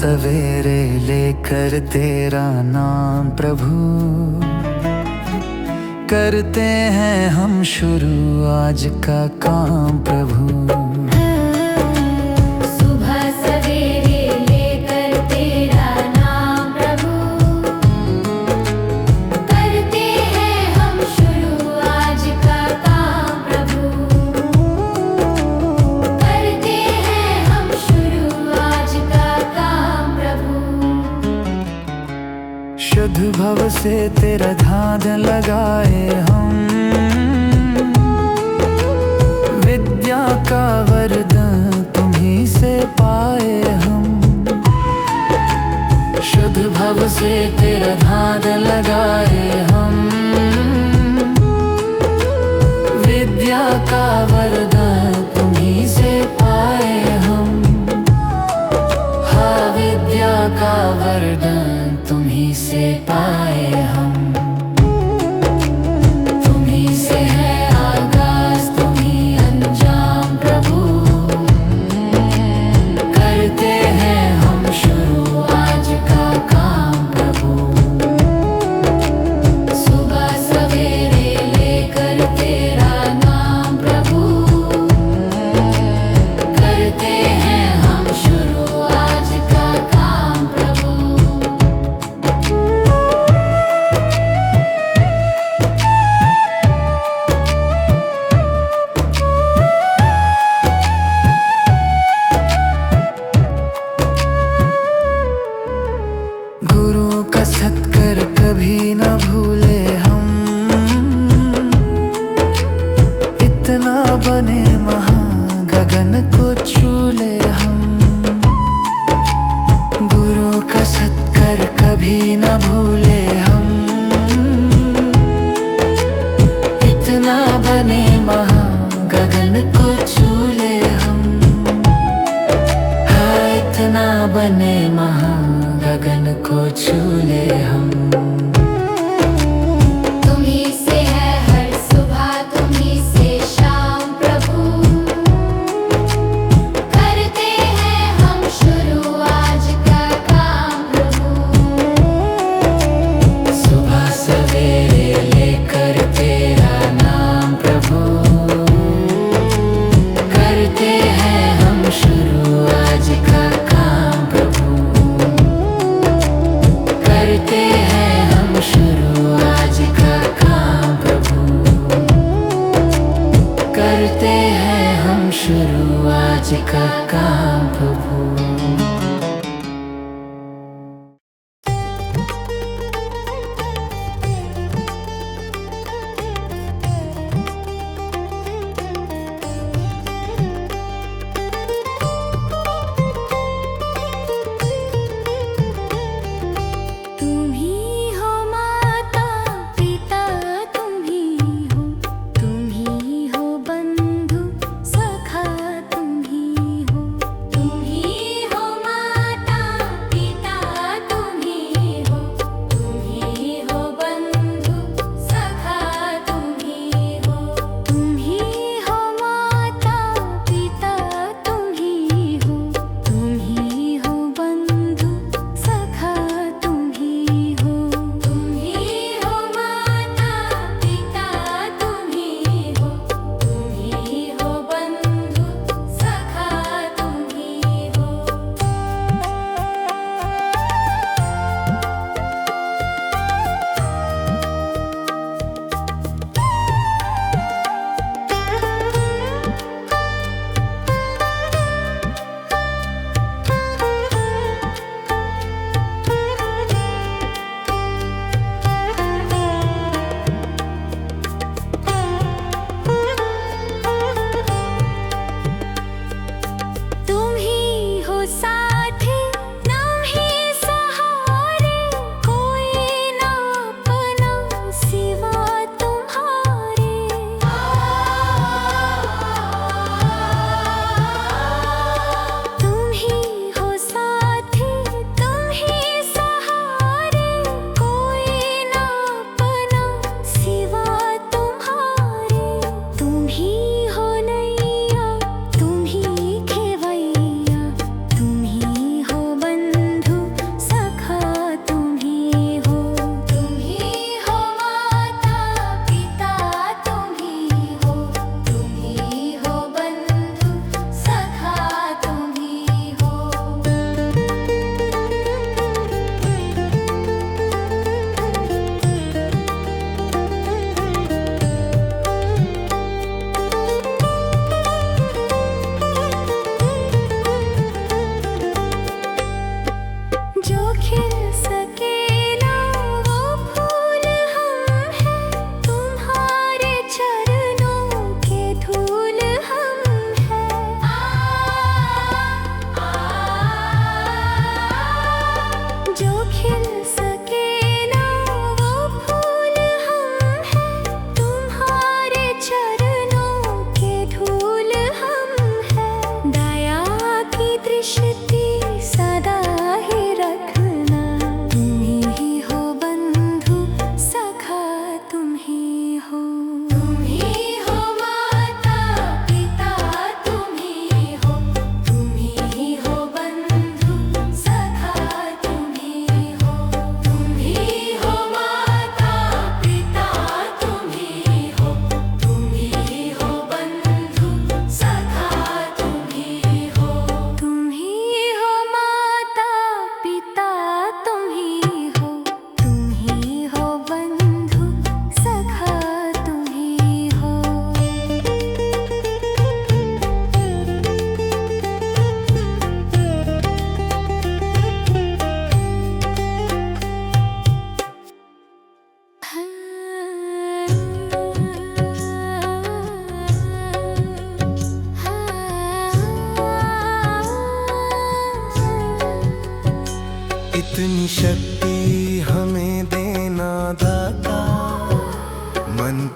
सवेरे लेकर तेरा नाम प्रभु, करते हैं हम शुरू आज का काम प्रभु। सुबह सवेरे लेकर तेरा नाम प्रभु, करते हैं हम शुरू आज का काम प्रभु, करते हैं हम शुरू आज का काम प्रभु। शुद्ध भव से तेरा ध्यान लगाए हम, विद्या का वरदान तुम्हीं से पाए हम। शुद्ध भव से तेरा ध्यान लगाए हम, विद्या का वरदान तुम्हीं से पाए हम। हाँ, विद्या का वरदान तुम्हीं से पाए हम। तुम्हीं से है आगाज, तुम्हीं अंजाम प्रभु, करते हैं हम शुरू आज का काम प्रभु। सुबह सवेरे लेकर तेरा नाम प्रभु, करते हैं हम शुरू आज का काम प्रभु। गुरु का सत्कर कभी न भूले हम, इतना बने महान गगन को छू ले हम। गुरु का सत्कर कभी न भूले हम, इतना बने महान गगन को छू ले हम। हाँ, इतना बने महान गगन को छू ले हम। तुम्हीं से है हर सुबह, तुम्हीं से शाम प्रभु, करते हैं हम शुरू आज का काम प्रभु। सुबह सवेरे लेकर तेरा नाम प्रभु, करते हैं हम शुरू आज का काम प्रभु, करते हैं हम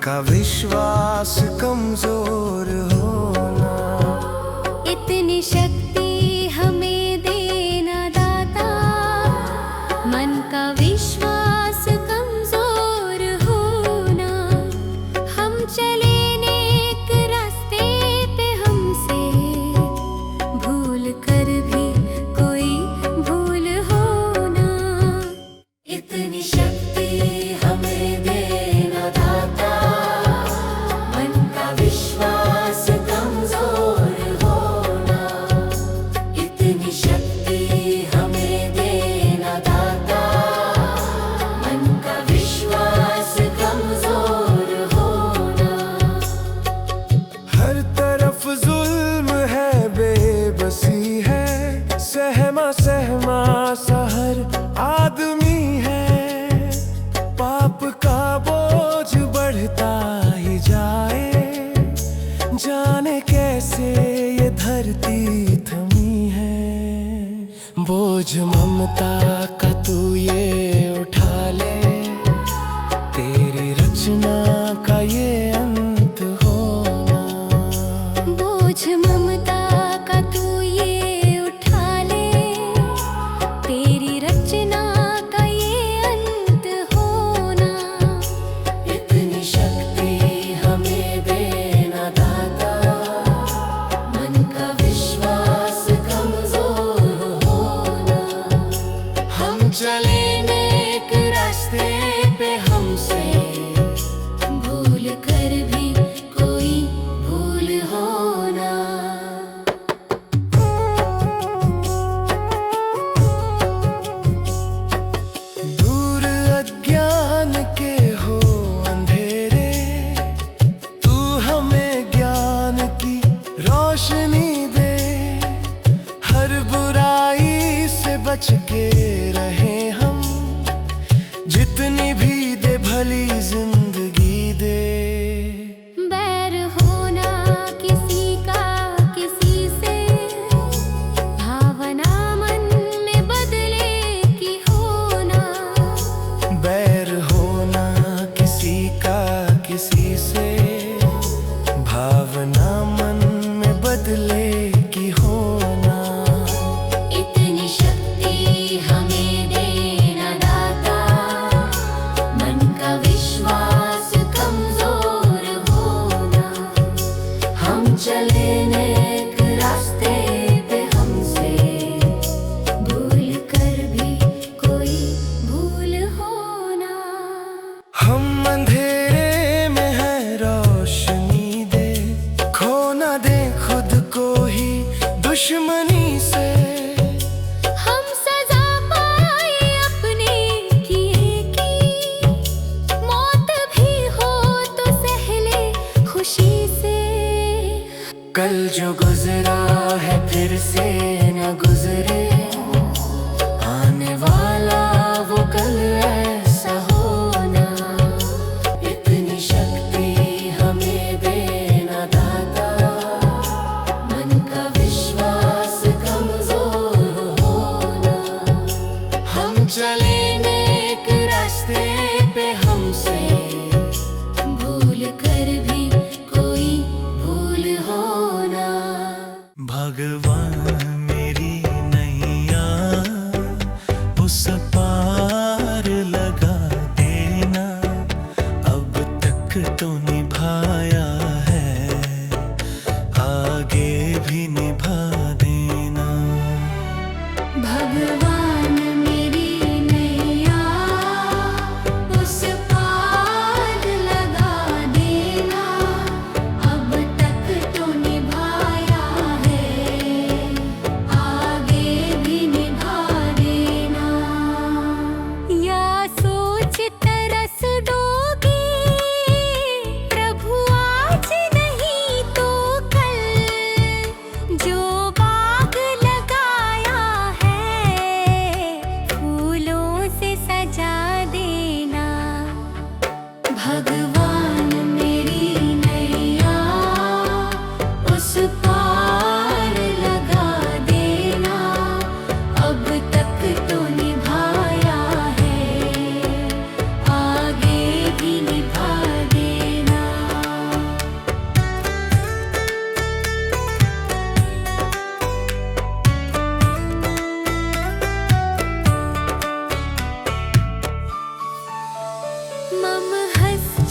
का विश्वास कमजोर होना। इतनी शक्ति हमें देना दाता, मन का विश्वास कमजोर होना। हम चले नेक रास्ते पे, हमसे भूल कर भी कोई भूल होना। इतनी शक्ति हमें देना दाता, मन का विश्वास कमजोर होना। इतनी शक्ति हमें देना दाता, मन का विश्वास कमजोर होना। हर तरफ जुल्म है, बेबसी है, सहमा सहमा सा हर आदमी है। पाप का बोझ बढ़ता ही जाए, जाने कैसे ये धरती थमी है। बोझ ममता का तू ये उठा ले, तेरी रचना का ये अंत होना। बोझ ममता का तू ये उठा ले, तेरी रचना का ये अंत होना। इतनी शक्ति हमें देना दाता, मन का विश्वास कमजोर होना। हम चले नेक रास्ते पे, हमसे भूल कर भी कोई भूल होना। दूर अज्ञान के हो अंधेरे, तू हमें ज्ञान की रोशनी दे। हर बुराई से बच के रहे हम, जितनी भी दे भली जिंदगी दे। बैर होना किसी का किसी से, भावना मन में बदले की होना। बैर होना किसी का किसी से, भावना मन में बदले की होना। इतनी शक्ति हमें देना दाता, मन का विश्वास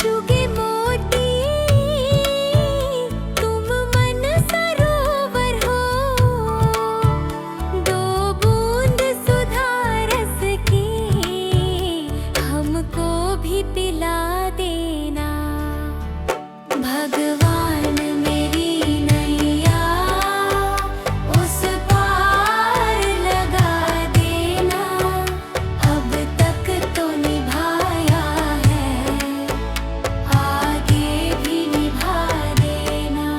चुगे मोती तुम मन सरोवर हो, दो बूंद सुधा रस की हमको भी पिला देना। भगवान मेरी नैया उस पार लगा देना, अब तक तो निभाया है, आगे भी निभा देना।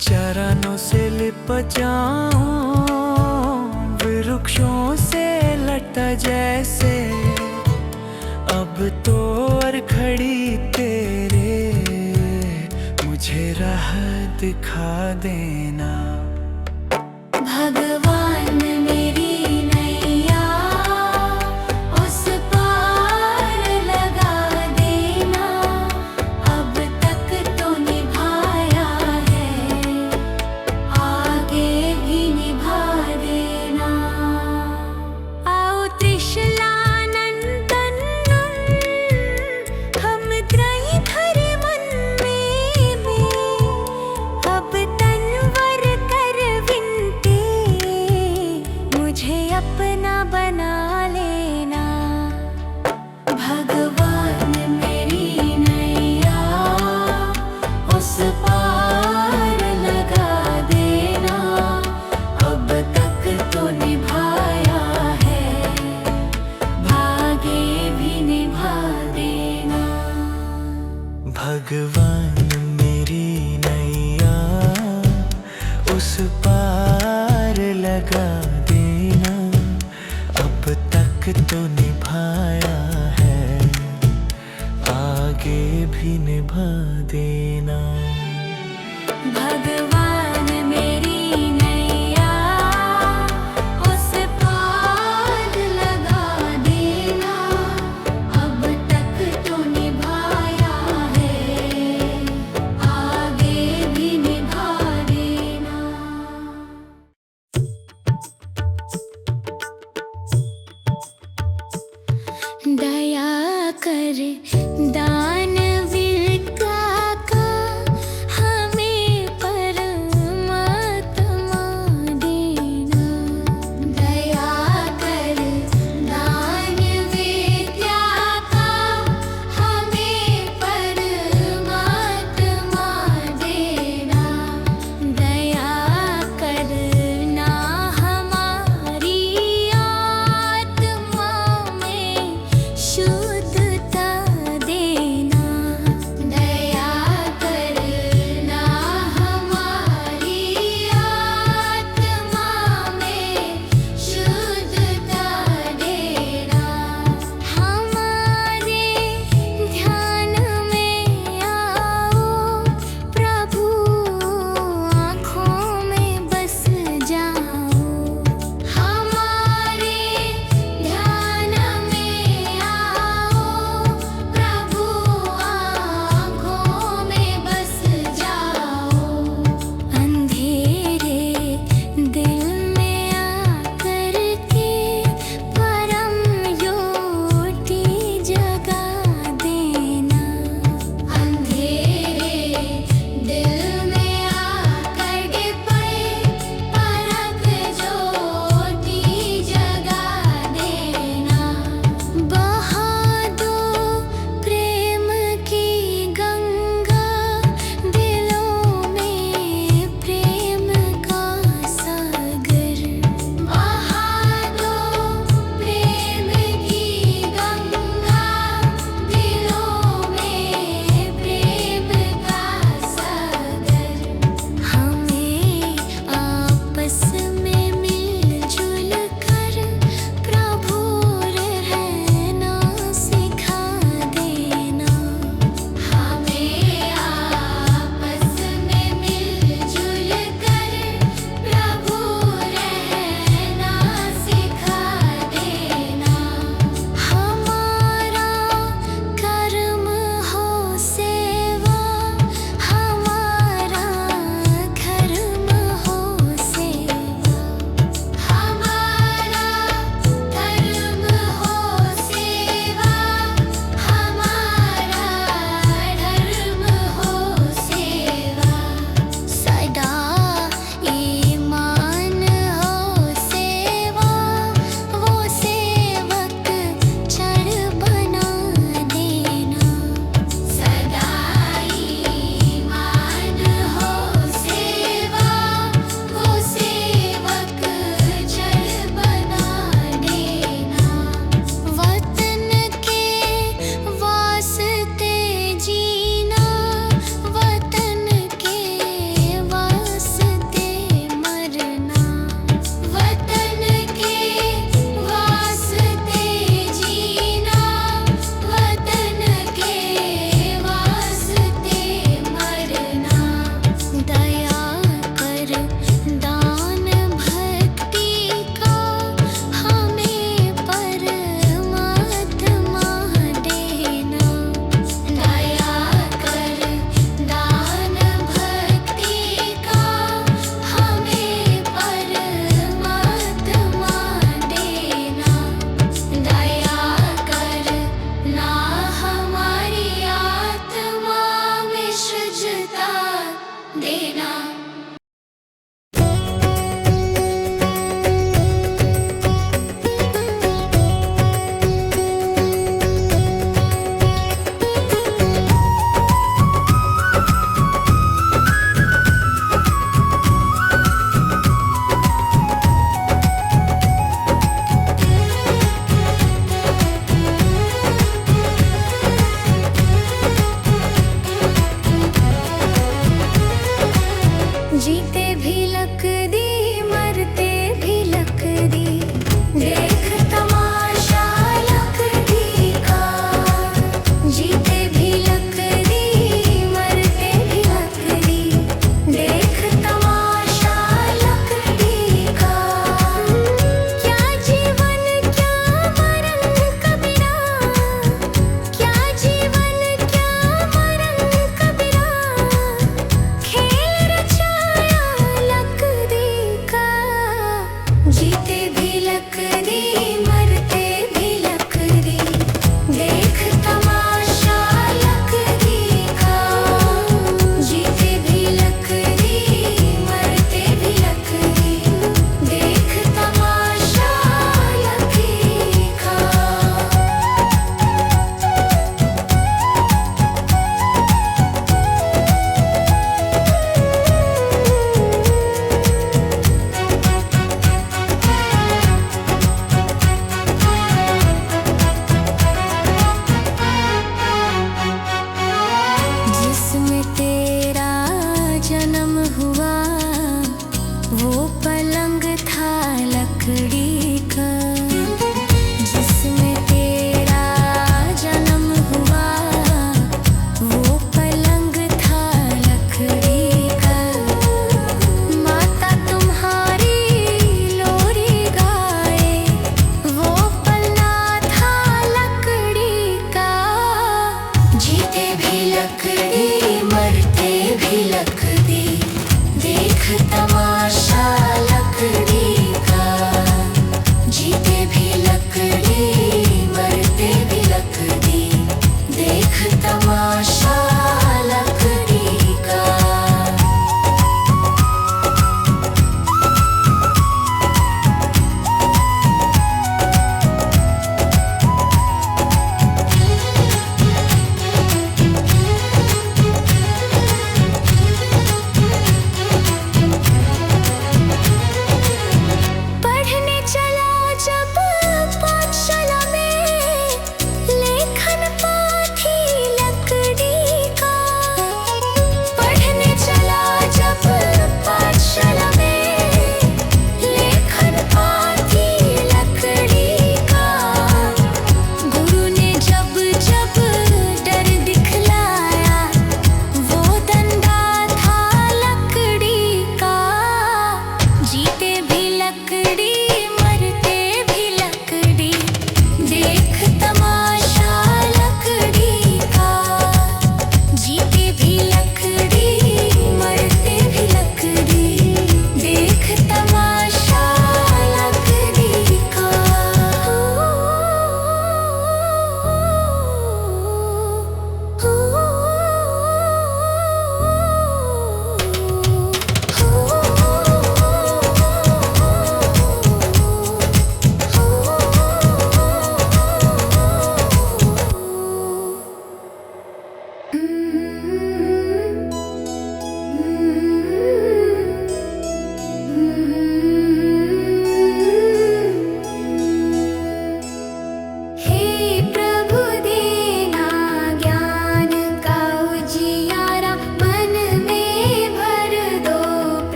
चरणों से लिपट जाऊं वृक्षों से लटा जैसे, अब तो और खड़ी तेरे मुझे राह दिखा देना। भगवान मेरी नैया उस पार लगा देना, अब तक तो निभाया है, आगे भी निभा देना। आओ त्रिशूलानंदन हम त्रयी धरे मन में, अब तनवर कर विनती मुझे अपना बना लेना। भगवान मेरी नैया उस पार लगा देना, अब तक तो निभाया है, भागे भी निभा देना। भगवान मेरी नैया उस पार लगा देना, अब तक तो निभाया है, आगे भी निभा देना। भगवान मेरी नैया उस पार लगा देना, अब तक तो निभाया है, आगे भी निभा देना। दया कर दान विद्या का हमें परमात्मा देना। दया कर दान विद्या का हमें परमात्मा देना। दया करना हमारी आत्मा में शुद्धता देना।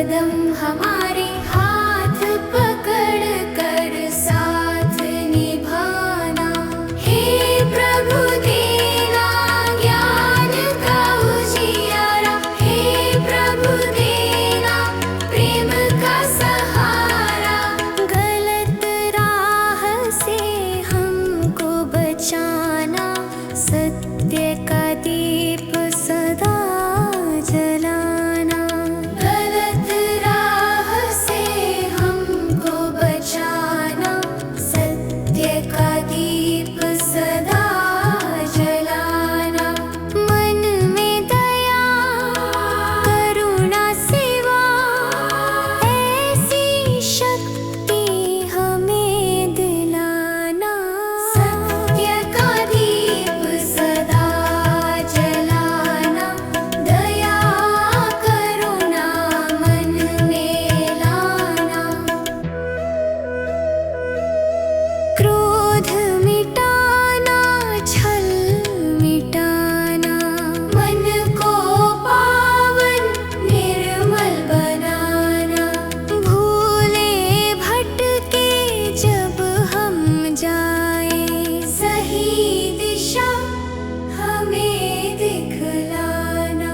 कदम हमारे हाथ पकड़ कर साथ निभाना। हे प्रभु देना ज्ञान का उजियारा, हे प्रभु देना प्रेम का सहारा। गलत राह से हमको बचाना, सत्य का दीप सदा जलाना। गलत राह से हमको बचाना, सत्य का दीप सदा जलाना। मन में दया करुणा सेवा, ऐसी शक्ति हमें दिलाना। सत्य का दीप सदा जलाना, दया करुणा मन में लाना। क्रोध मिटाना, छल मिटाना, मन को पावन निर्मल बनाना। भूले भटके जब हम जाए, सही दिशा हमें दिखलाना।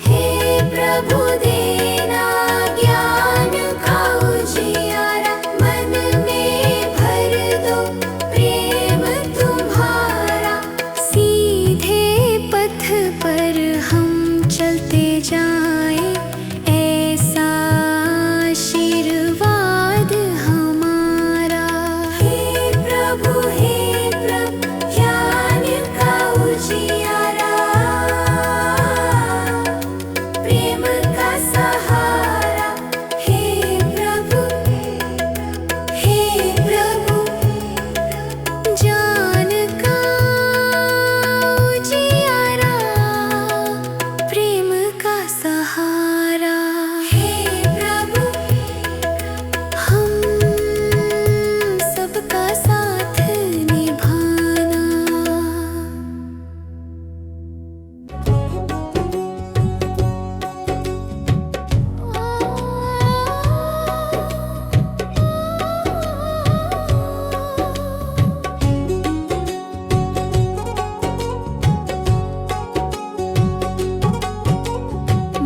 हे प्रभु देना ज्ञान का उजियारा, मन में भर दो प्रेम तुम्हारा। सीधे पथ पर हम चलते जाएं, ऐसा आशीर्वाद हमारा। हे प्रभु ज्ञान का उजियारा, प्रेम का सहारा। हे प्रभु ज्ञान का उजियारा, प्रेम का सहारा। हे प्रभु हम सबका साथ निभाना।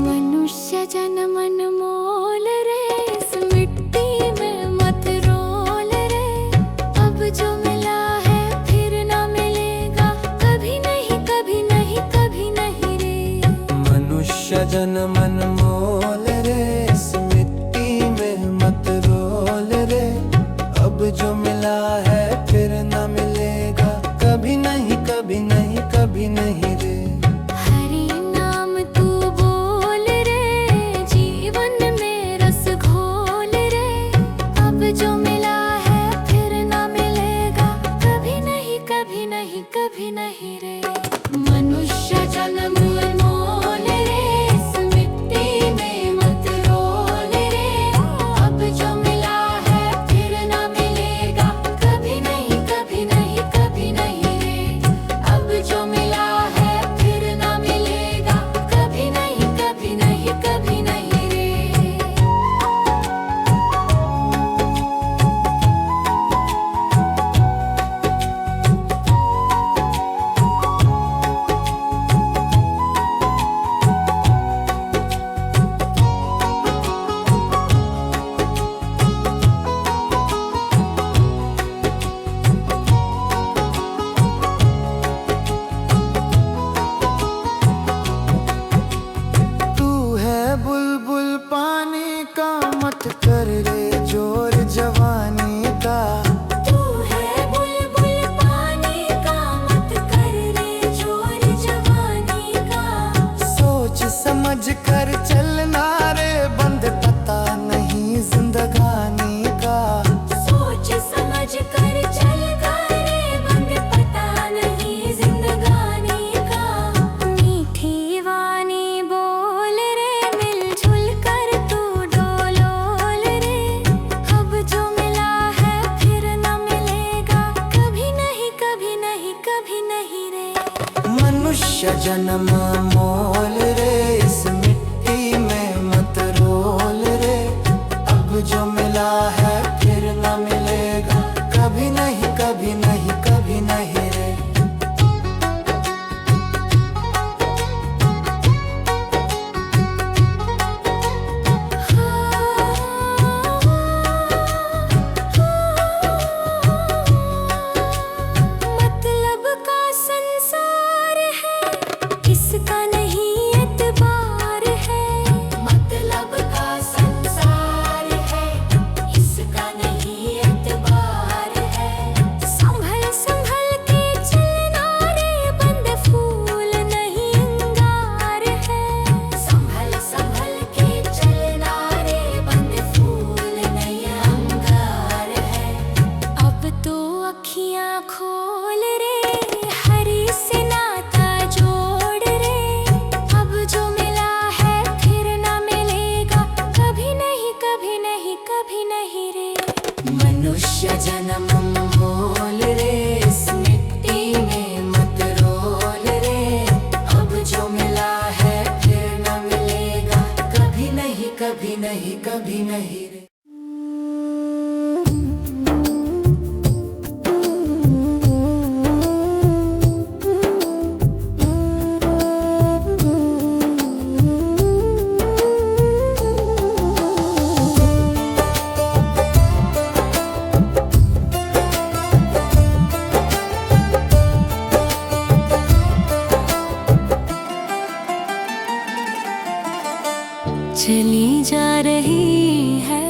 मनुष्य जन मन मोल रे, इस मिट्टी में मत रोल रे। अब जो मिला है फिर ना मिलेगा, कभी नहीं कभी नहीं कभी नहीं रे। मनुष्य जन मन मोल रे, इस मिट्टी में मत रोल रे। अब जो मिला है फिर न मिलेगा, कभी नहीं कभी नहीं कभी नहीं रे। हरि नाम तू बोल रे, जीवन में रस घोल रे। अब जो मिला है फिर ना मिलेगा, कभी नहीं कभी नहीं कभी नहीं रे। मनुष्य जन्म मोल रे, इस मिट्टी में मत रोल रे। अब जो मिला है फिर ना मिलेगा, कभी नहीं कभी नहीं कभी नहीं रे। अब जो मिला है फिर ना मिलेगा, कभी नहीं कभी नहीं कभी नहीं रे। तू है बुलबुल पानी का, मत कर रे जोर जवानी का। तू है बुलबुल पानी का, मत कर रे जोर जवानी का। सोच समझ कर चलना रे, बंद पता नहीं जिंदगानी का। सोच समझ कर चल रे, बंद पता नहीं जिंदगानी का। मीठी वाणी बोल रे, मिलजुल कर तू डोलोल रे। मनुष्य जन्म मोल रे, इस मिट्टी में मत रोल रे। अब जो मिला है फिर न मिलेगा, कभी नहीं कभी नहीं कभी नहीं रे। चली जा रही है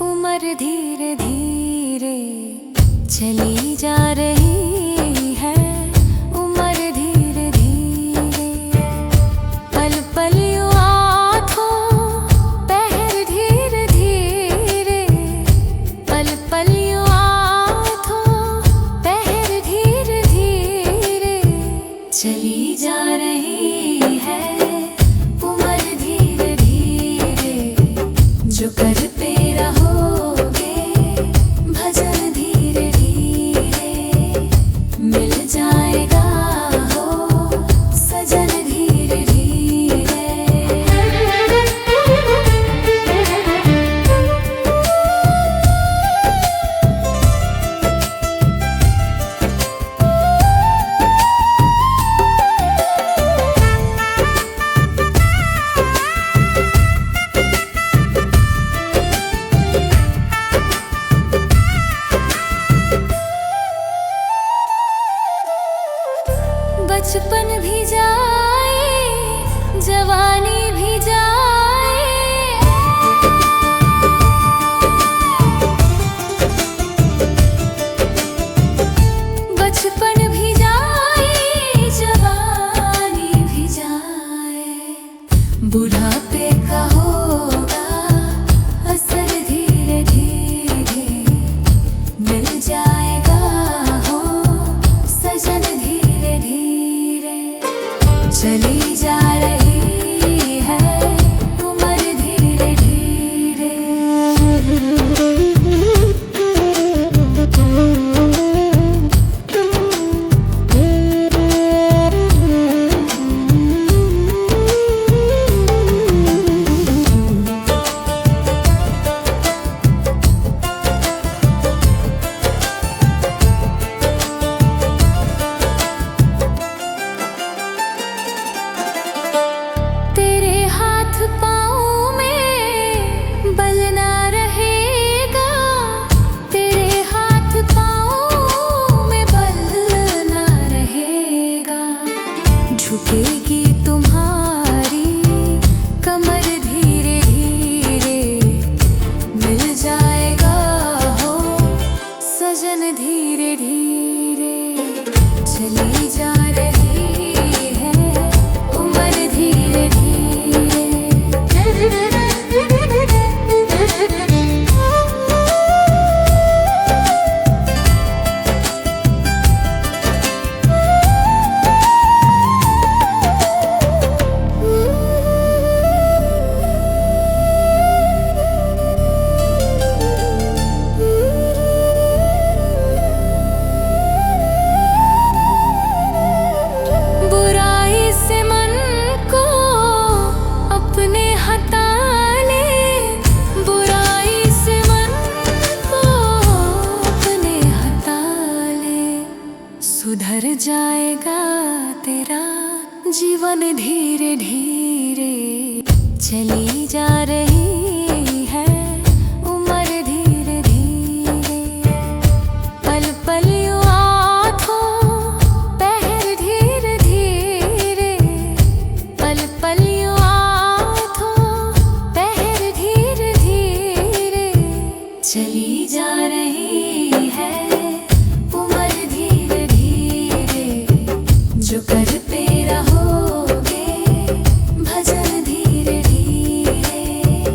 उम्र धीरे धीरे, चली जा रही है उम्र धीरे धीरे। पल पल यूं आँखों पहर धीरे धीरे, पल पल यूं आँखों पहर धीरे धीरे। चली जा रही है जो करते रहोगे भजन धीरे धीरे, मिल जाएगा हो सजन धीरे धीरे। बचपन भी जाए जवानी भी जाए, बचपन भी जाए जवानी भी जाए। बुढ़ापे का होगा असर धीरे धीरे, मिल जाएगा हो सजन धीरे धीरे। चली जा रही है उम्र धीरे धीरे। पाँव में बल ना रहेगा, तेरे हाथ पाँव में बल ना रहेगा। झुकेगी तुम्हारी कमर धीरे धीरे, मिल जाएगा हो सजन धीरे धीरे। चली जा रही है उम्र धीरे धीरे। सुधर जाएगा तेरा जीवन धीरे धीरे। चली जा रही है उम्र धीरे धीरे। पल पल यूं आँखों पहर धीरे धीरे, पल पल यूं आँखों पहर धीरे धीरे। चली जा रही है जो करते रहोगे भजन धीरे धीरे।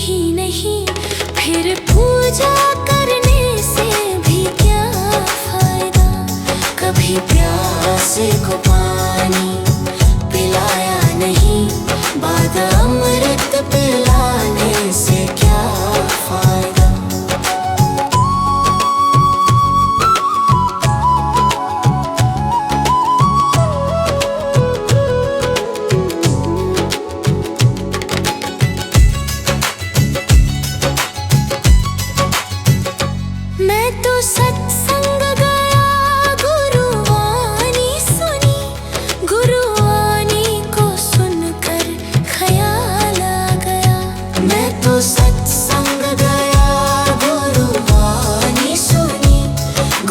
ही नहीं, फिर पूजा करने से भी क्या फायदा। कभी प्यासे को पानी पिलाया नहीं, बाद अमृत पिलाने से क्या फायदा। मैं तो सत्संग गया, गुरुवाणी सुनी, गुरुवाणी को सुनकर ख्याल आ गया। मैं तो सत्संग गया, गुरुवाणी सुनी,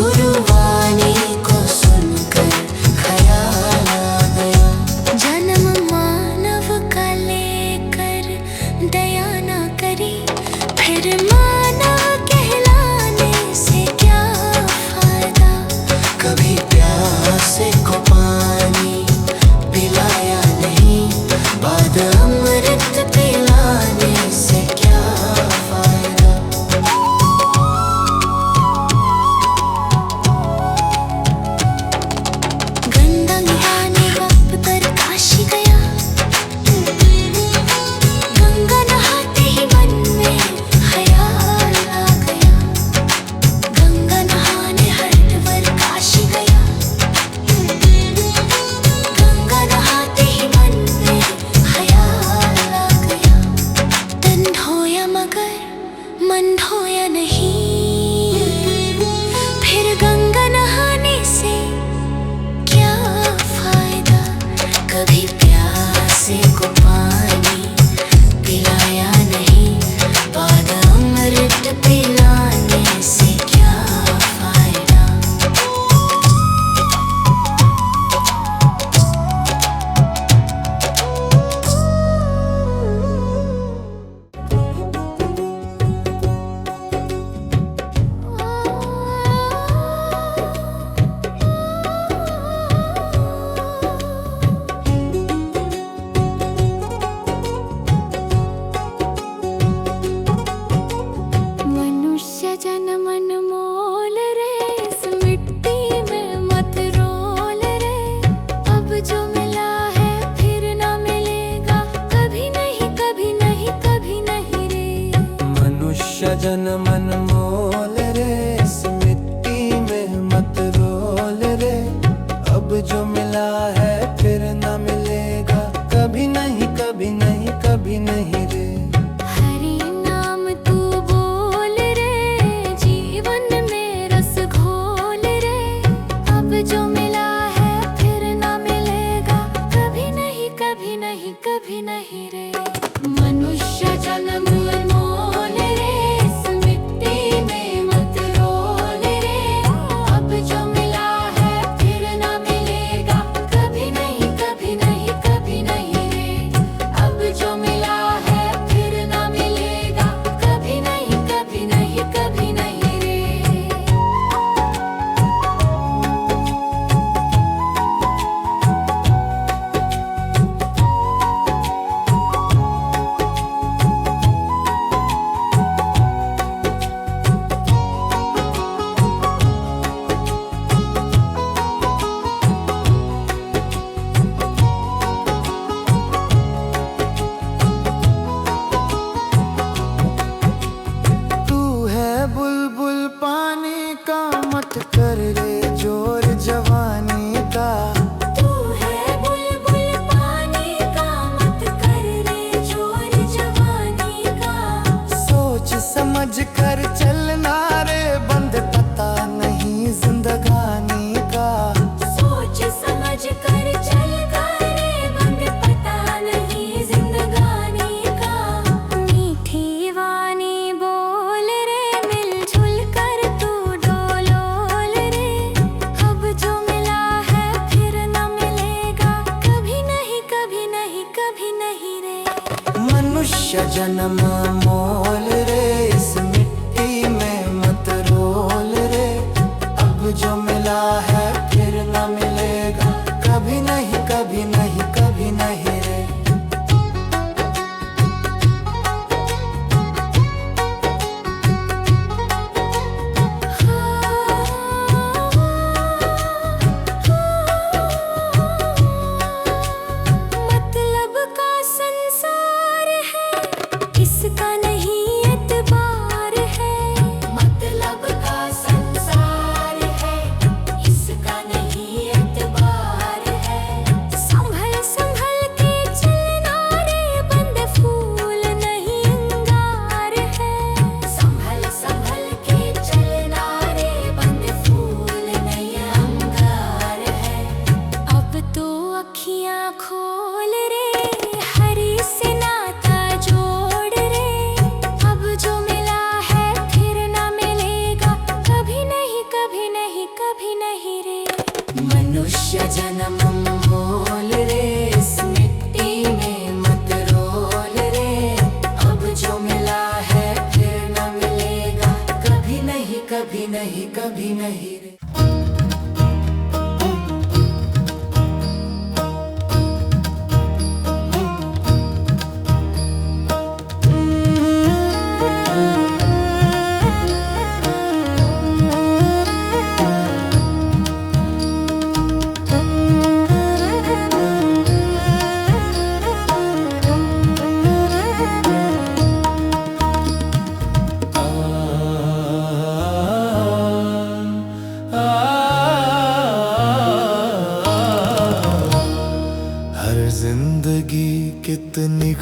गुरुवाणी को सुनकर ख्याल आ गया। जन्म मानव का लेकर दया ना करी, फिर मानव कहलाने से क्या फायदा। कभी प्यासे को पानी पिलाया नहीं, बाद अमृत पिलाने से क्या फायदा। गंगा नहाने बाप पर काशी गया, गंगा नहाते ही मन में ख्याल आ गया। गंगा नहाने हरिद्वार काशी गया, गंगा नहाते ही मन में ख्याल आ गया। तन धोया मगर मन धोया नहीं, फिर गंगा नहाने से क्या फायदा। कभी प्यासे को पानी पिलाया नहीं, बाद अमृत पिलाने से क्या फायदा। मनुष्य जन्म अनमोल रे, इस मिट्टी में मत रोल रे। अब जो मिला है फिर ना मिलेगा, कभी नहीं कभी नहीं कभी नहीं रे। मनुष्य जन्म अनमोल रे, इस मिट्टी में मत रोल रे। अब जो मिला है फिर ना मिलेगा, कभी नहीं कभी नहीं कभी नहीं रे। हरि नाम तू बोल रे, जीवन में रस घोल रे। अब जो मिला है फिर ना मिलेगा, कभी नहीं कभी नहीं कभी नहीं रे। मनुष्य जन्म अनमोल रे, इस मिट्टी में मत रोल रे। अब जो मिला है फिर ना मिलेगा, कभी नहीं कभी नहीं कभी नहीं रे। अब जो मिला है फिर ना मिलेगा, कभी नहीं कभी नहीं कभी नहीं रे। तू है बुलबुल पानी का, मत कर रे जोर जवानी का। तू है बुलबुल पानी का, मत कर रे जोर जवानी का। सोच समझ कर चलना रे, बंद पता नहीं जिंदगानी का। सोच समझ कर चल करे, बंद पता नहीं जिंदगानी का। मीठी वाणी बोल रे, मिलजुल कर तू डोलोल रे। अब जो मिला है फिर ना मिलेगा, कभी नहीं कभी नहीं कभी नहीं रे। मनुष्य जन्म मोल रे, इस मिट्टी में मत रोल रे। अब जो मिला है फिर ना मिलेगा, कभी नहीं कभी नहीं कभी नहीं रे।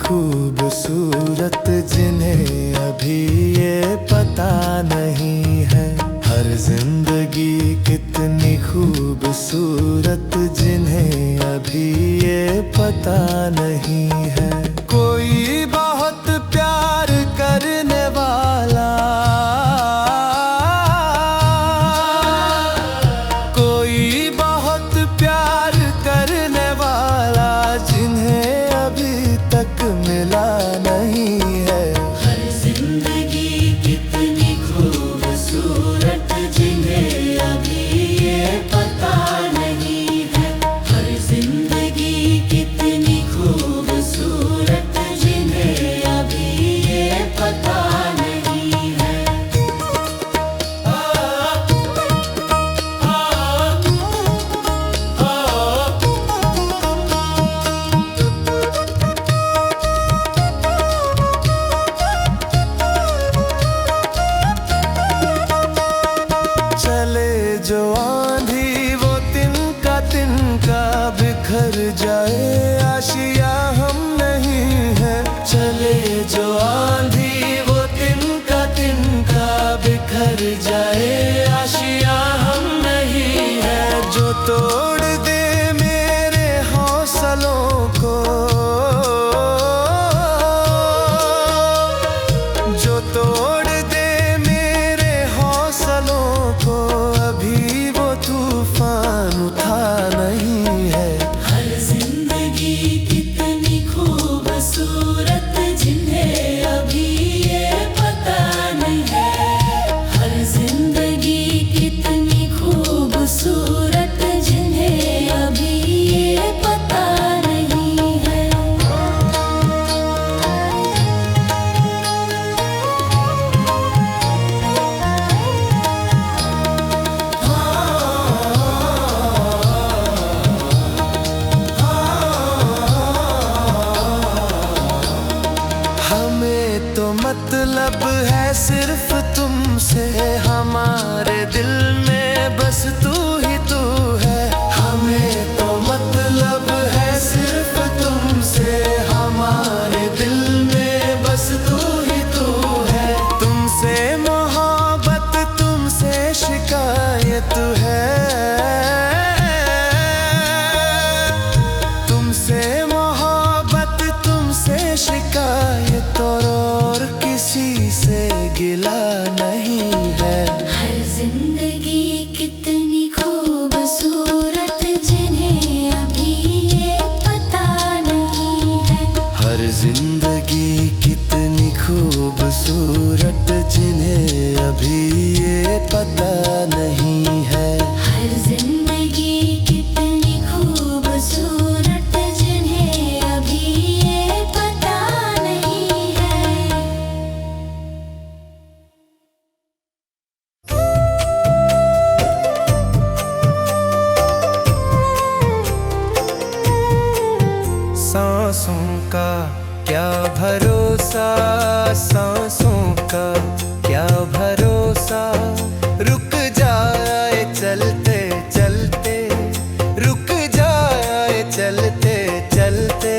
खूबसूरत जिन्हें अभी ये पता नहीं है। हर जिंदगी कितनी खूबसूरत जिन्हें अभी ये पता नहीं है। कोई बहुत प्यार करने वाला, कोई बहुत प्यार करने वाला जिन्हें अभी तक मिला नहीं है। हर जिंदगी कितनी खूबसूरत जिन्हें अभी ये पता नहीं है। हर जिंदगी कितनी खूबसूरत जिन्हें अभी ये पता नहीं है। चले जो आंधी वो तिनका बिखर जाए, आशिया हम नहीं है। चले जो आंधी वो तिनका बिखर जाए, आशिया हम नहीं है। जो तोड़ दे मेरे हौसलों को, जो तोड़ दे मेरे हौसलों को, अभी वो तूफान उठा नहीं है। हर जिंदगी कितनी खूबसूरत जिन्हें अभी ये पता नहीं है। हर जिंदगी कितनी खूबसूरत जिन्हें अभी ये पता नहीं है। हमें तो मतलब है सिर्फ तुमसे, हमारे दिल में बस तू ही तू है। हमें तो मतलब है सिर्फ तुमसे, हमारे दिल में बस तू ही तू है। तुमसे मोहब्बत तुमसे शिकायत है, तुमसे मोहब्बत तुमसे शिकायत, और किसी से गिला नहीं है। हर जिंदगी कितनी खूबसूरत जिन्हें अभी ये पता नहीं है। हर जिंदगी कितनी खूबसूरत जिन्हें अभी ये पता नहीं है। हर जिंदगी कितनी खूबसूरत जिन्हें अभी ये पता नहीं है। सांसों का क्या भरोसा, सांसों का क्या भरोसा, रुक जाए चलते चलते, रुक जाए चलते चलते।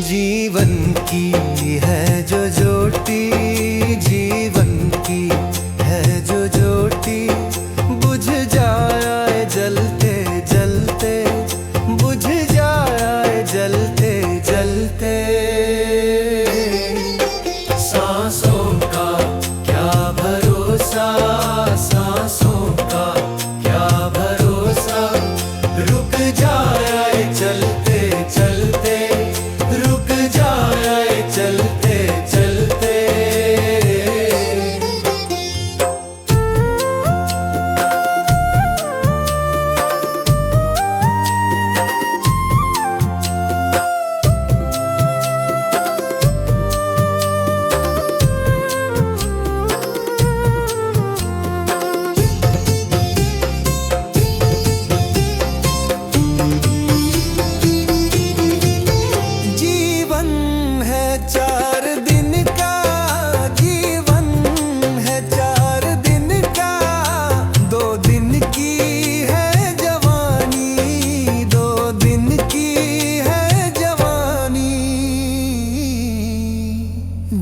जीवन की है जो ज्योति, जीवन की है जो ज्योति, बुझ जाए जलते जलते, बुझ जाए जलते जलते। सांसों का क्या भरोसा, सांसों का क्या भरोसा, रुक जाए चलते चलते, रुक जाए चलते चलते।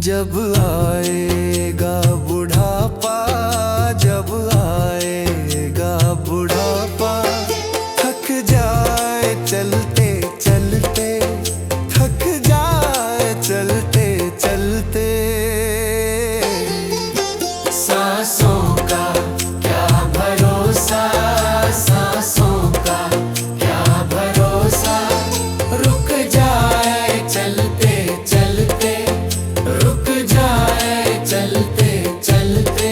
जब आएगा बुढ़ापा, जब आएगा बुढ़ापा, थक जाए चलते चलते, थक जाए चलते चलते। सांसों का क्या भरोसा, सांसों का क्या भरोसा, रुक जाए चलते चलते, रुक जाए चलते चलते।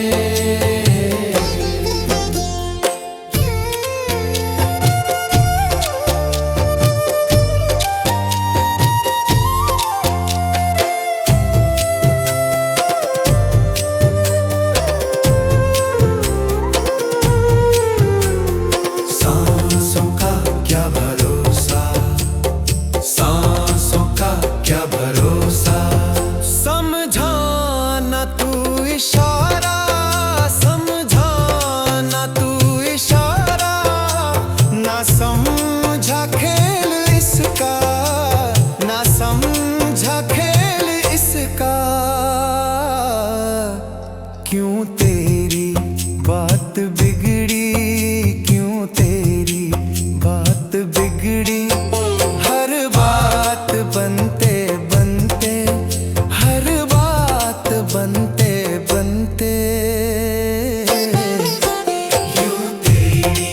सांसों का क्या भरोसा, सांसों का क्या भरोसा, समझाना तू इशारा, समझाना तू इशारा, ना समझा खेल इसका, ना समझा खेल इसका। क्यों तेरी बात बिगड़ी, क्यों तेरी बात बिगड़ी, हर बात बनते बनते, हर बात बनते बनते। क्यों तेरी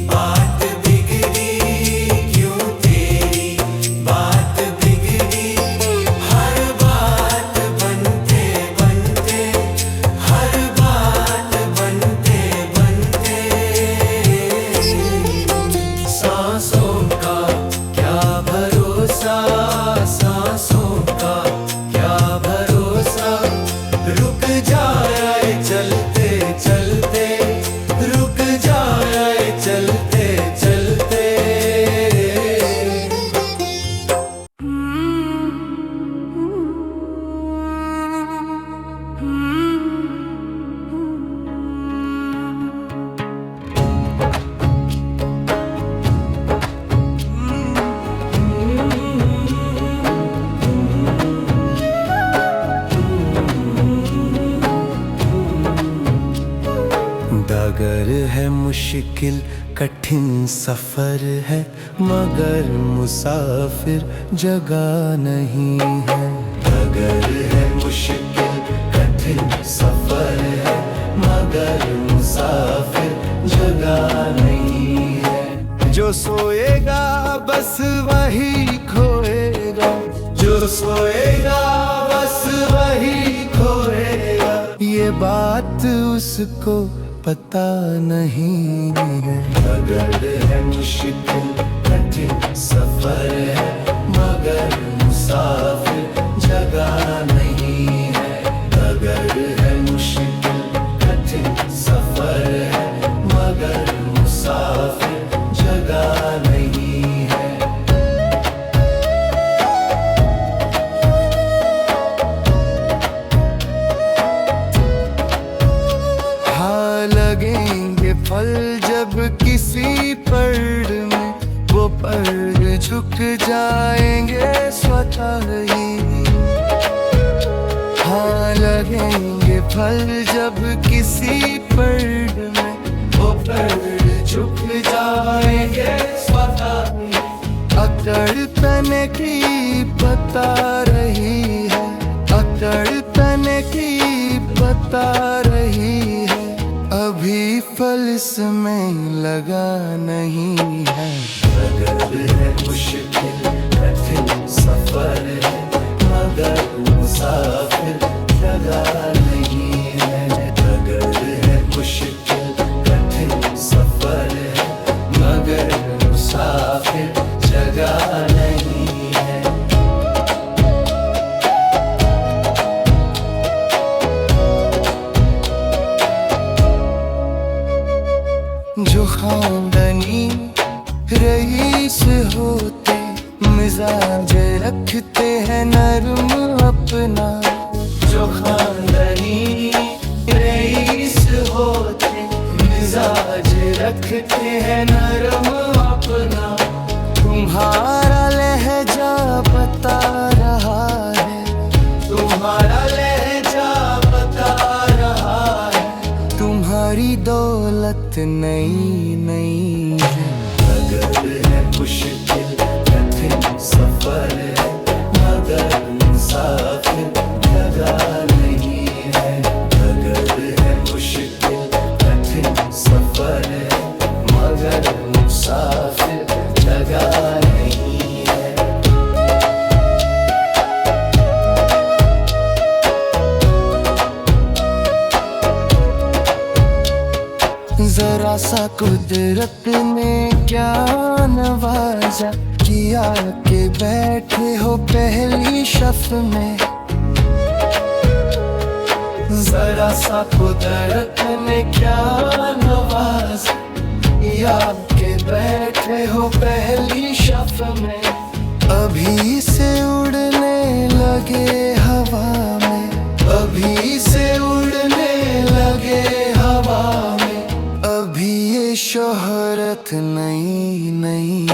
बात बिगड़ी, क्यों तेरी बात बिगड़ी, हर बात बनते बनते, हर बात बनते बनते। सांसों का क्या भरोसा, सांसों का क्या भरोसा, रुक जाए चलते चलते, रुक जाए चलते चलते। डगर है मुश्किल कठिन सफर है, मगर मुसाफिर जगह नहीं है। डगर है मुश्किल कठिन सफर है, मगर मुसाफिर जगह नहीं है। जो सोएगा बस वही खोएगा, जो सोएगा बस वही खोएगा, ये बात उसको पता नहीं है। डगर है मुश्किल कठिन सफर है, मगर मुसाफिर जगह नहीं है। डगर है मुश्किल कठिन सफर है, मगर मुसाफिर जगह नहीं है। हाँ लगेंगे फल जब किसी पेड़ में, वो पेड़ झुक जाएंगे स्वतः ही। हाँ लगेंगे फल जब किसी पेड़ में, वो पेड़ झुक जाएंगे स्वतः ही। अकड़ तने की बता रही है, अकड़ तने की बता रही है, अभी फल इसमें लगा नहीं है। डगर है मुश्किल कठिन सफर है, मगर मुसाफिर जगह नहीं है। डगर है मुश्किल कठिन सफर है, मगर मुसाफिर जगह नहीं है। जो खानदानी रईस होते, मिजाज रखते हैं नरम अपना। जो खानदानी रईस होते, मिजाज रखते हैं नरम अपना। तुम्हारा लहजा बता रहा है, तुम्हारा बात नई नई है। अगर है मुश्किल कठिन सफर है, मगर मुसाफिर लगा नहीं है। अगर है मुश्किल कठिन सफर है, मगर मुसाफिर लगा नहीं है। जरा सा कुदरत ने क्या नवाजा, किया के बैठे हो पहली शफ में। जरा सा कुदरत ने क्या नवाजा, किया के बैठे हो पहली शफ में। अभी से उड़ने लगे हवा में, अभी से उड़ने लगे हवा में। अभी ये शोहरत नई नई।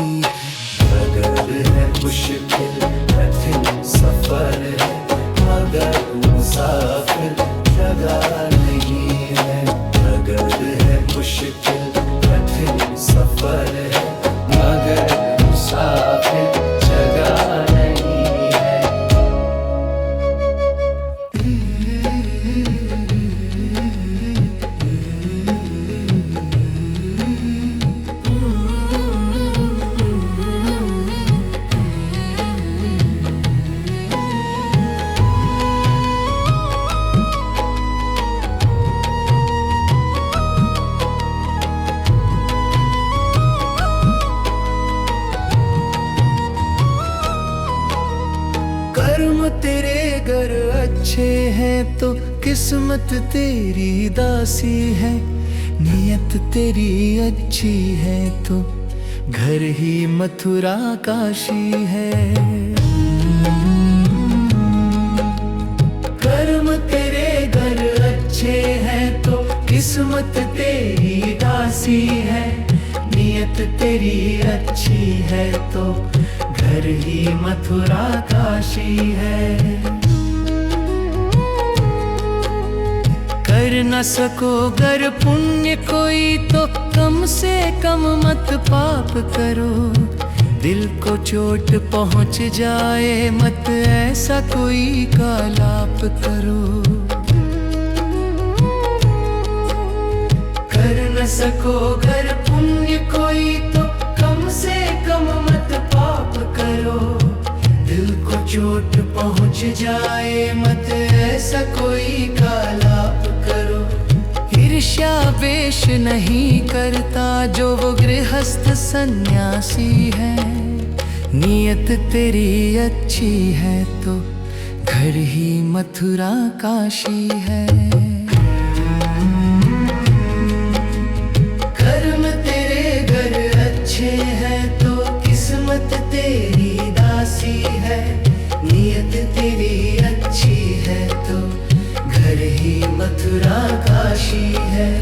अगर है मुश्किल कठिन सफर है, मगर मुसाफिर लगा नहीं है। अगर है मुश्किल कठिन सफर है, मगर मुसाफिर जगह नहीं है। कर्म तेरे घर अच्छे हैं तो किस्मत तेरी दासी है। नियत तेरी अच्छी है तो घर ही मथुरा काशी है। कर्म तेरे घर अच्छे हैं तो किस्मत तेरी दासी है। नियत तेरी अच्छी है तो घर ही मथुरा काशी है। कर न सको गर पुण्य कोई तो कम से कम मत पाप करो। दिल को चोट पहुंच जाए मत ऐसा कोई कालाप करो। कर न सको गर पुण्य कोई तो कम से कम मत पाप करो। दिल को चोट पहुंच जाए मत ऐसा कोई कालाप करो। ईर्ष्या वेश नहीं करता जो वो गृहस्थ सन्यासी है। नियत तेरी अच्छी है तो घर ही मथुरा काशी है। कर्म तेरे घर अच्छे हैं तो किस्मत तेरी दासी है। नियत तेरी अच्छी है तो घर ही मथुरा काशी है।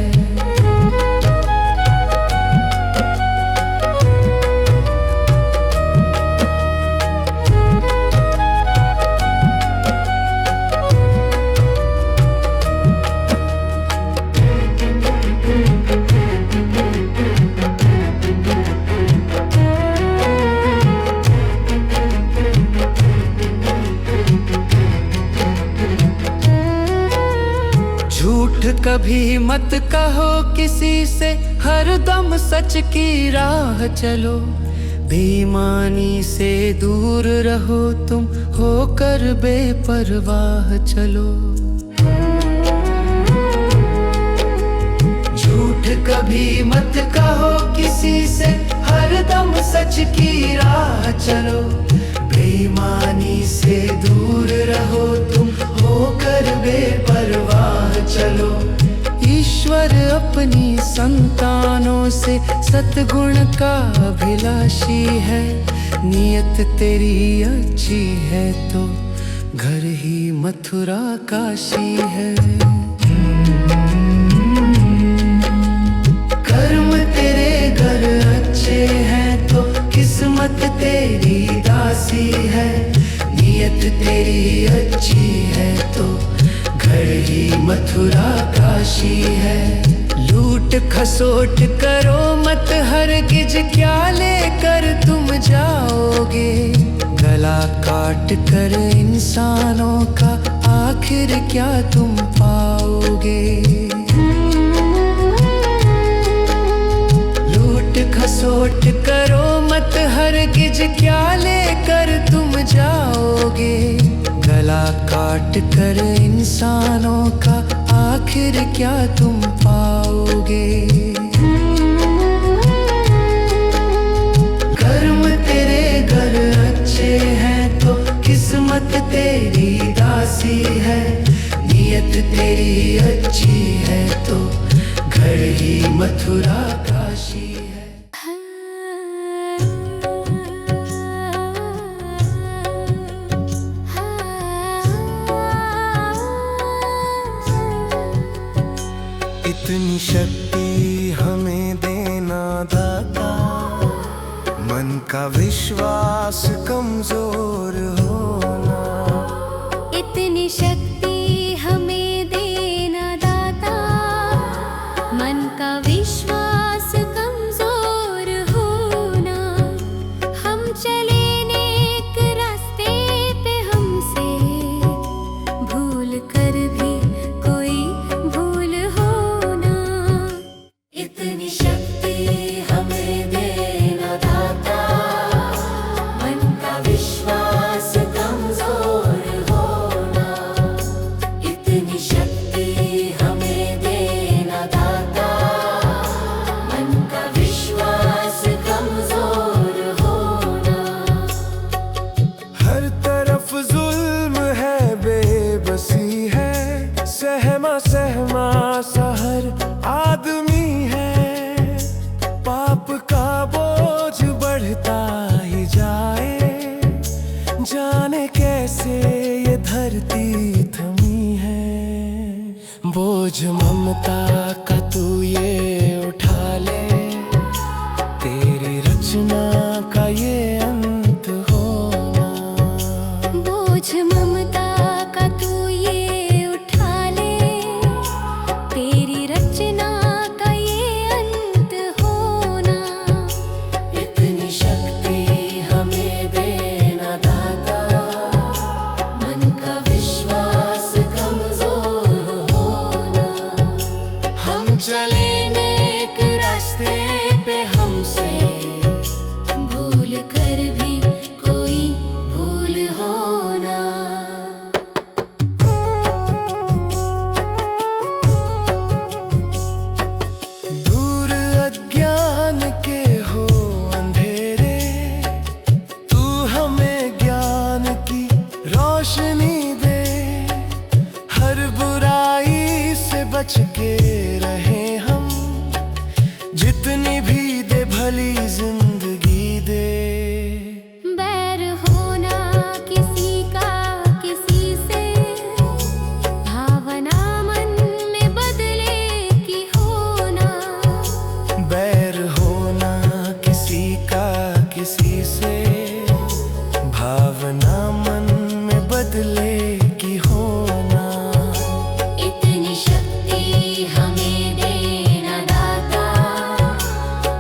झूठ कभी मत कहो किसी से, हरदम सच की राह चलो। बेईमानी से दूर रहो तुम, होकर बेपरवाह चलो। झूठ कभी मत कहो किसी से, हरदम सच की राह चलो। बेईमानी से दूर रहो तुम, होकर बेपरवाह चलो। ईश्वर अपनी संतानों से सद्गुण का अभिलाषी है। नियत तेरी अच्छी है तो घर ही मथुरा काशी है। कर्म तेरे घर अच्छे हैं तो किस्मत तेरी दासी है। नियत तेरी अच्छी है तो घर ही मथुरा काशी है। लूट खसोट करो मत हरगिज, क्या लेकर तुम जाओगे। गला काट कर इंसानों का आखिर क्या तुम पाओगे। लूट खसोट करो मत हरगिज, क्या लेकर तुम जाओगे। गला काट कर इंसानों का आखिर क्या तुम पाओगे। कर्म तेरे घर अच्छे हैं तो किस्मत तेरी दासी है। नियत तेरी अच्छी है तो घर ही मथुरा काशी है। इतनी शक्ति हमें देना दाता, मन का विश्वास कमजोर होना। इतनी शक्ति हमें देना दाता, मन का विश्वास कमजोर होना। हम चले नेक रास्ते पे, हमसे भूल कर भी कोई भूल होना। इतनी शक्ति हमें देना दाता, मन का विश्वास कमजोर होना। इतनी शक्ति हमें देना दाता, मन का विश्वास कमजोर होना। हर तरफ जुल्म है, बेबसी है, सहमा सहमा सा हर आदमी है। पाप का बोझ बढ़ता ही जाए, जाने कैसे ये धरती थमी है। बोझ ममता का तू ये उठा ले, तेरी रचना का ये अंत होना। बोझ ममता का तू ये उठा ले, तेरी रचना का ये अंत होना। इतनी शक्ति हमें देना दाता, मन का विश्वास कमजोर होना। हम चले नेक रास्ते पे, हमसे भूल कर भी कोई भूल होना। दूर अज्ञान के हो अंधेरे, तू हमें ज्ञान की रोशनी दे। हर बुराई से बच के रहे हम, जितनी भी दे भली जिंदगी दे। बैर होना किसी का किसी से, भावना मन में बदले की होना। बैर होना किसी का किसी से, भावना मन में बदले की होना। इतनी शक्ति हमें देना दाता,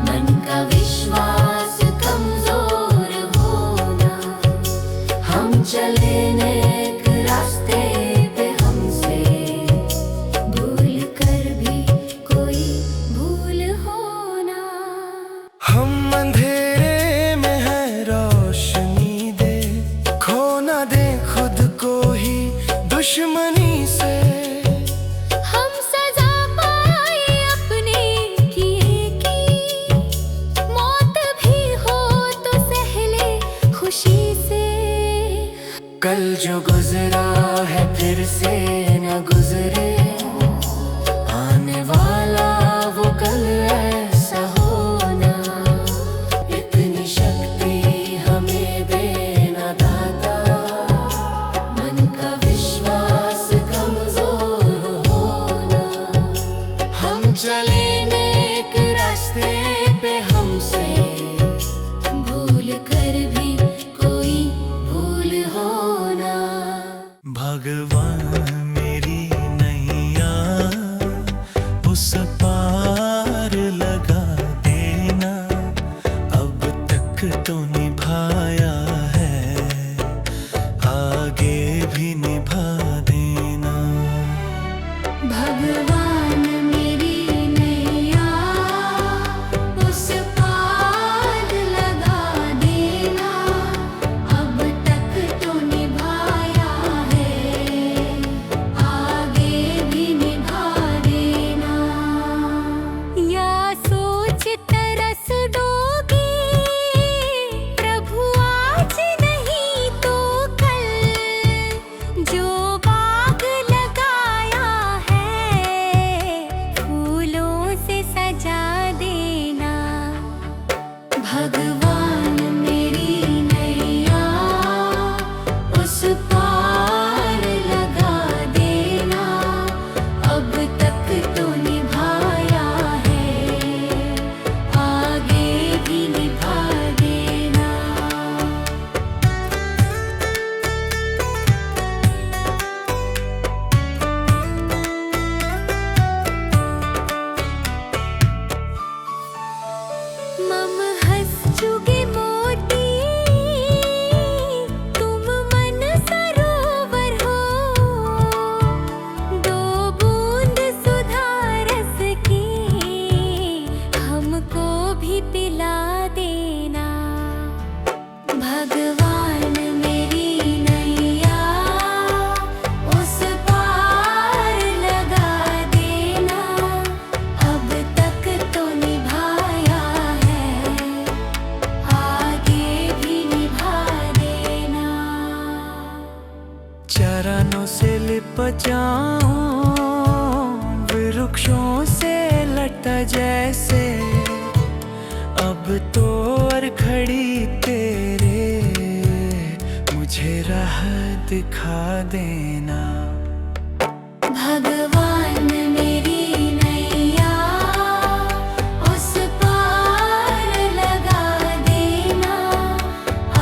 मन का विश्वास कमजोर होना। हम चले नेक रास्ते पे, हमसे भूल कर भी कोई भूल होना। हम अंधेरे में है, रोशनी दे। खो ना दे खुद को ही दुश्मनी से। हम सजा पाए अपने किए की, मौत भी हो तो सहले खुशी से। कल जो गुजरा है फिर से न गुजरे, आने वाला वो कल ऐसा होना। इतनी शक्ति हमें देना दाता, मन का विश्वास कमजोर होना। हम चले नेक रास्ते पे, हमसे भूल कर भी कोई भूल होना। भगवान मेरी नैया उस पार पार लगा देना, अब तक तो निभाया है, आगे भी निभा देना। मम हंस चुके मोती, तुम मन सरोवर हो, दो बूंद सुधा रस की हमको भी पिला देना। भगवान मेरी नैया उस पार लगा देना, अब तक तो निभाया है, आगे भी निभा देना। चरणों से लिप जाऊं वृक्षों से लटा जैसे, अब तो और खड़ी तेरे मुझे राह दिखा देना। भगवान मेरी नैया उस पार लगा देना,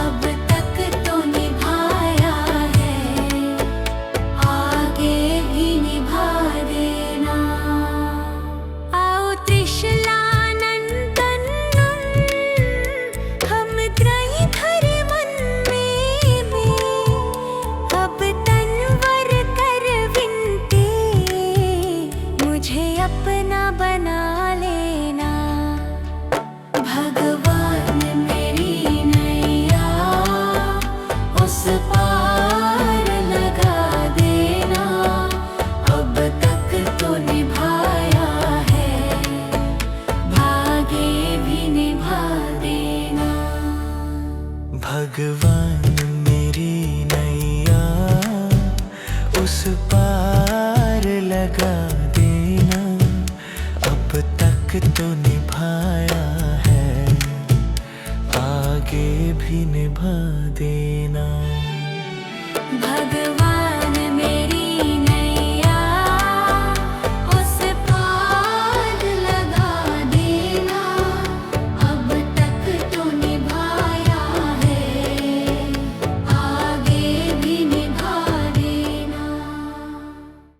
अब तक तो निभाया है, आगे भी निभा देना। आओ त्रिशलानंदन, हम त्रयधर मन में, अब तनवर कर विनती, मुझे अपना बना लेना। भगवान मेरी नैया उस पार लगा देना, अब तक तो निभाया है, आगे भी निभा देना। भगवान मेरी नैया उस पार लगा देना, अब तक तो निभाया है, आगे भी निभा देना। भगवान